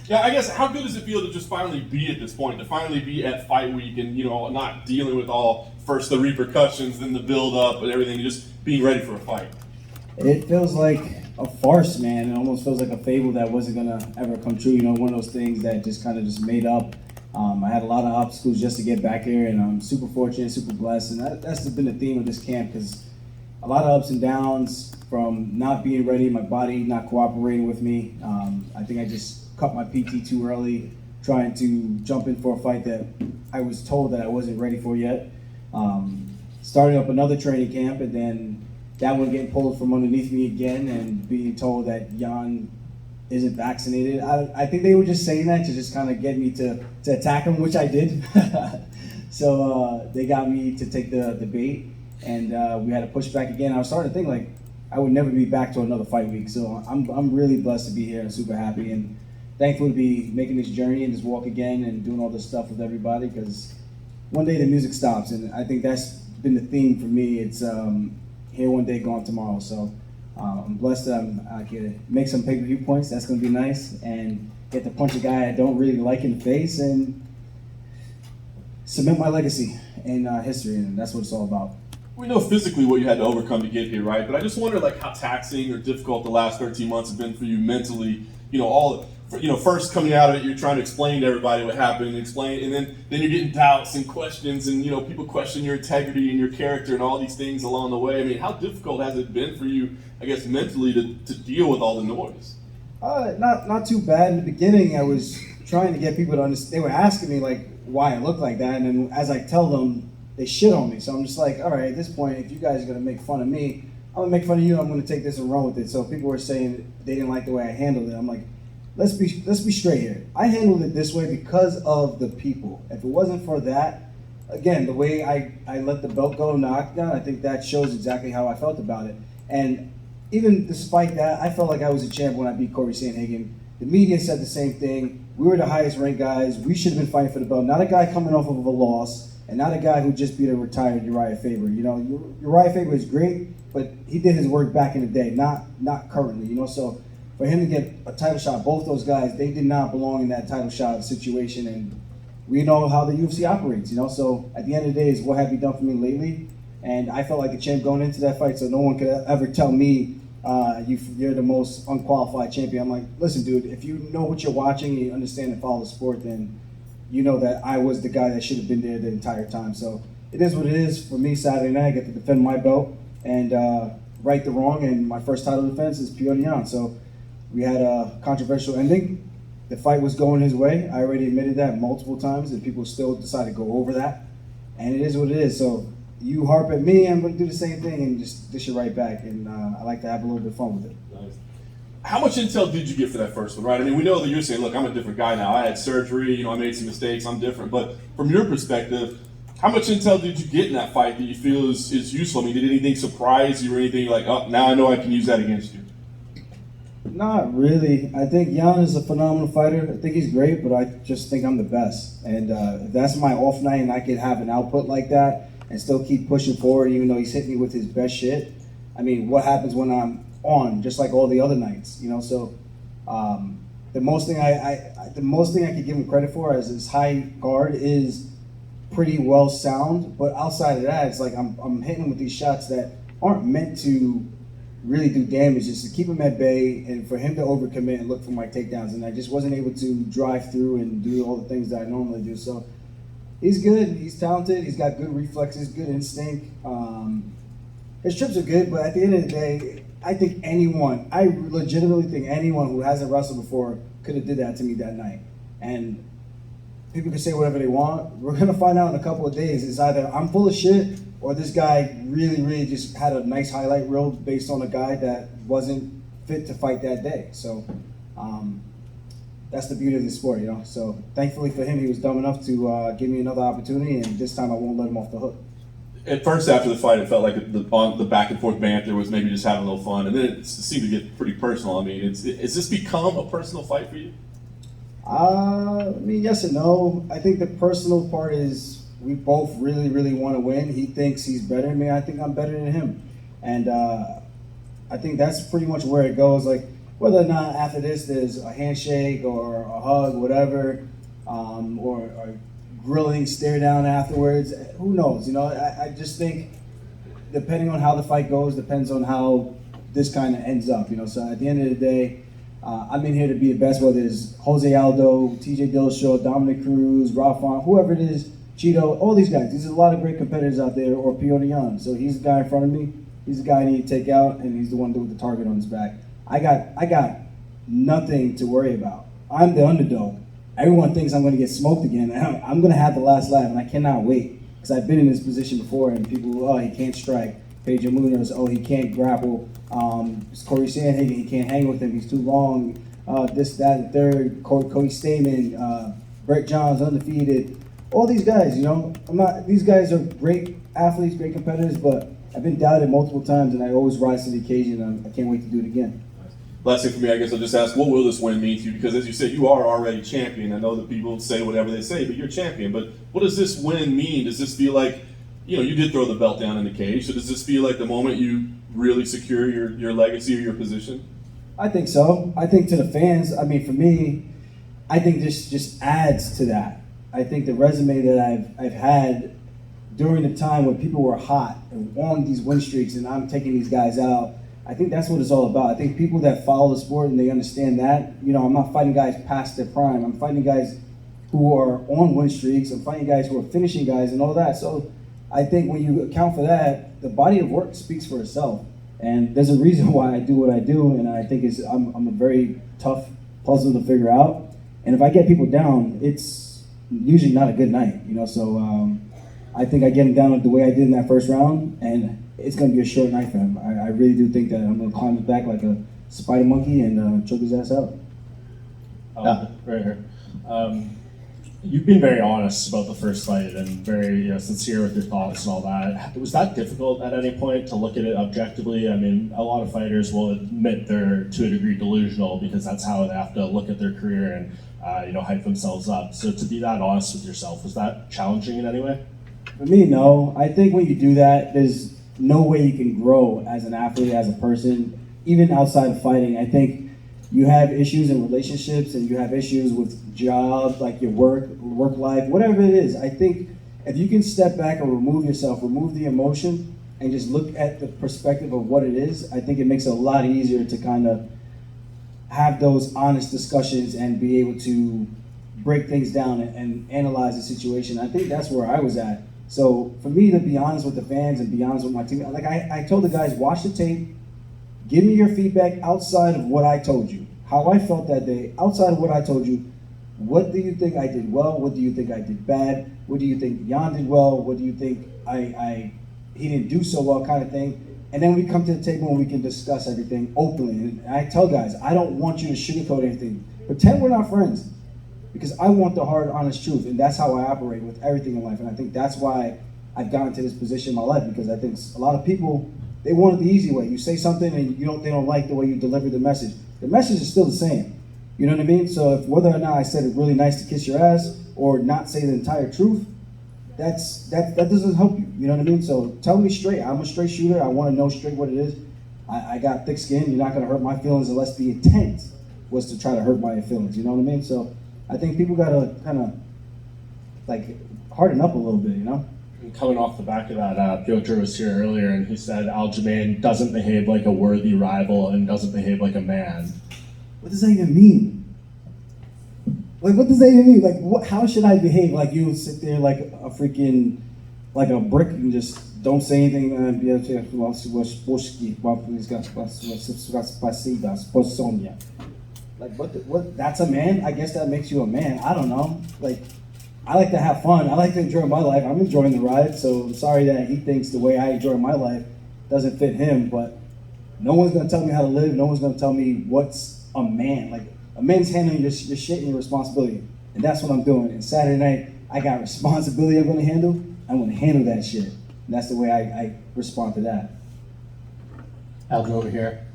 Yeah, I guess how good does it feel to just finally be at this point, to finally be at fight week and, not dealing with all first the repercussions, then the build up and everything, just being ready for a fight? It feels like a farce, man. It almost feels like a fable that wasn't gonna ever come true. One of those things that just kind of just made up. I had a lot of obstacles just to get back here, and I'm super fortunate, super blessed, and that's been the theme of this camp, because a lot of ups and downs from not being ready, my body not cooperating with me. I think I just cut my PT too early, trying to jump in for a fight that I was told that I wasn't ready for yet. Starting up another training camp, and then that one getting pulled from underneath me again, and being told that Jan isn't vaccinated. I think they were just saying that to just kind of get me to attack him, which I did. So they got me to take the bait, and we had to push back again. I was starting to think like I would never be back to another fight week. So I'm really blessed to be here and super happy and thankful to be making this journey and this walk again and doing all this stuff with everybody, because one day the music stops, and I think that's been the theme for me. It's here one day, gone tomorrow. So I'm blessed that I can make some pay-per-view points. That's going to be nice, and get to punch a guy I don't really like in the face and cement my legacy in history, and that's what it's all about. We know physically what you had to overcome to get here, right? But I just wonder, how taxing or difficult the last 13 months have been for you mentally. First coming out of it, you're trying to explain to everybody what happened, and then you're getting doubts and questions, and people question your integrity and your character and all these things along the way. I mean, how difficult has it been for you, I guess, mentally to deal with all the noise? Not too bad. In the beginning, I was trying to get people to understand. They were asking me why I look like that, and then as I tell them, they shit on me. So I'm just like, all right, at this point, if you guys are gonna make fun of me, I'm gonna make fun of you. I'm gonna take this and run with it. So people were saying they didn't like the way I handled it. I'm like, let's be straight here. I handled it this way because of the people. If it wasn't for that, again, the way I let the belt go in the octagon, I think that shows exactly how I felt about it. And even despite that, I felt like I was a champ when I beat Corey Sandhagen. The media said the same thing. We were the highest ranked guys. We should have been fighting for the belt. Not a guy coming off of a loss, and not a guy who just beat a retired Uriah Faber. Uriah Faber is great, but he did his work back in the day, not currently. So for him to get a title shot, both those guys, they did not belong in that title shot situation, and we know how the UFC operates. So at the end of the day, is what have you done for me lately? And I felt like a champ going into that fight, so no one could ever tell me you're the most unqualified champion. I'm like, listen, dude, if you know what you're watching and you understand and follow the sport, then you know that I was the guy that should have been there the entire time. So it is what it is. For me, Saturday night, I get to defend my belt and right the wrong, and my first title defense is Pyotr Yan. So we had a controversial ending. The fight was going his way. I already admitted that multiple times, and people still decide to go over that. And it is what it is. So you harp at me, I'm going to do the same thing and just dish it right back. And I like to have a little bit of fun with it. Nice. How much intel did you get for that first one, right? I mean, we know that you're saying, look, I'm a different guy now. I had surgery, I made some mistakes, I'm different. But from your perspective, how much intel did you get in that fight that you feel is useful? I mean, did anything surprise you or anything you're like, oh, now I know I can use that against you? Not really. I think Jan is a phenomenal fighter. I think he's great, but I just think I'm the best. And if that's my off night and I can have an output like that and still keep pushing forward, even though he's hit me with his best shit, I mean, what happens when I'm on, just like all the other nights, So the most thing I could give him credit for as his high guard is pretty well sound. But outside of that, it's like I'm hitting him with these shots that aren't meant to really do damage, just to keep him at bay and for him to overcommit and look for my takedowns. And I just wasn't able to drive through and do all the things that I normally do. So he's good, he's talented, he's got good reflexes, good instinct. His trips are good, but at the end of the day, I legitimately think anyone who hasn't wrestled before could have did that to me that night. And people can say whatever they want. We're gonna find out in a couple of days. It's either I'm full of shit or this guy really, really just had a nice highlight reel based on a guy that wasn't fit to fight that day. So that's the beauty of the sport, So thankfully for him, he was dumb enough to give me another opportunity, and this time I won't let him off the hook. At first, after the fight, it felt like the back and forth banter was maybe just having a little fun, and then it seemed to get pretty personal. I mean, has this become a personal fight for you? I mean, yes and no. I think the personal part is we both really, really want to win. He thinks he's better than me. I think I'm better than him. And I think that's pretty much where it goes. Like, whether or not after this there's a handshake or a hug, whatever, or grilling, stare down afterwards, who knows? You know, I just think depending on how the fight goes, depends on how this kind of ends up. You know, so at the end of the day, I'm in here to be the best, whether it's Jose Aldo, TJ Dillashaw, Dominic Cruz, Rafa, whoever it is, Cheeto, all these guys. There's a lot of great competitors out there, or Piotr Jan. So he's the guy in front of me. He's the guy I need to take out, and he's the one with the target on his back. I got nothing to worry about. I'm the underdog. Everyone thinks I'm going to get smoked again. I'm going to have the last laugh, and I cannot wait, because I've been in this position before, and people, oh, he can't strike. Pedro Munoz, oh, he can't grapple. Corey Sandhagen, he can't hang with him. He's too long. This, that, the third. Cody Stamen, Brett Johns, undefeated. All these guys, you know, these guys are great athletes, great competitors, but I've been doubted multiple times, and I always rise to the occasion, and I can't wait to do it again. Last thing for me, I guess I'll just ask, what will this win mean to you? Because as you said, you are already champion. I know that people say whatever they say, but you're champion. But what does this win mean? Does this feel like, you know, you did throw the belt down in the cage, so does this feel like the moment you really secure your legacy or your position? I think so. I think to the fans, I mean, for me, I think this just adds to that. I think the resume that I've had during the time when people were hot and on these win streaks and I'm taking these guys out, I think that's what it's all about. I think people that follow the sport and they understand that, you know, I'm not fighting guys past their prime. I'm fighting guys who are on win streaks. I'm fighting guys who are finishing guys and all that. So I think when you account for that, the body of work speaks for itself. And there's a reason why I do what I do, and I think I'm a very tough puzzle to figure out. And if I get people down, it's usually not a good night, you know. So I think I get them down the way I did in that first round, and it's going to be a short night for him. I really do think that I'm going to climb his back like a spider monkey and choke his ass out. Right here. You've been very honest about the first fight and very sincere with your thoughts and all that. Was that difficult at any point to look at it objectively? I mean, a lot of fighters will admit they're to a degree delusional because that's how they have to look at their career and hype themselves up. So to be that honest with yourself, was that challenging in any way? For me, no. I think when you do that, there's no way you can grow as an athlete, as a person, even outside of fighting. I think you have issues in relationships and you have issues with jobs, like your work life, whatever it is. I think if you can step back and remove yourself, remove the emotion, and just look at the perspective of what it is, I think it makes it a lot easier to kind of have those honest discussions and be able to break things down and analyze the situation. I think that's where I was at. So for me to be honest with the fans and be honest with my team, like I told the guys, watch the tape, give me your feedback outside of what I told you, how I felt that day, outside of what I told you. What do you think I did well? What do you think I did bad? What do you think Jan did well? What do you think he didn't do so well, kind of thing? And then we come to the table and we can discuss everything openly. And I tell guys, I don't want you to sugarcoat anything. Pretend we're not friends, because I want the hard, honest truth, and that's how I operate with everything in life. And I think that's why I've gotten to this position in my life, because I think a lot of people, they want it the easy way. You say something and they don't like the way you deliver the message. The message is still the same. You know what I mean? So if whether or not I said it really nice to kiss your ass or not say the entire truth, that doesn't help you. You know what I mean? So tell me straight. I'm a straight shooter. I want to know straight what it is. I got thick skin. You're not going to hurt my feelings unless the intent was to try to hurt my feelings. You know what I mean? So I think people got to kind of like harden up a little bit, you know? And coming off the back of that, Piotr was here earlier and he said Aljamain doesn't behave like a worthy rival and doesn't behave like a man. What does that even mean? Like, what does that even mean? Like, how should I behave? Like, you sit there like a freaking, like a brick and just don't say anything. Like, what? That's a man? I guess that makes you a man. I don't know. Like, I like to have fun. I like to enjoy my life. I'm enjoying the ride, so I'm sorry that he thinks the way I enjoy my life doesn't fit him, but no one's going to tell me how to live. No one's going to tell me what's a man. Like, a man's handling your shit and your responsibility, and that's what I'm doing. And Saturday night, I got responsibility I'm going to handle. I'm going to handle that shit, and that's the way I respond to that. Aljo over here.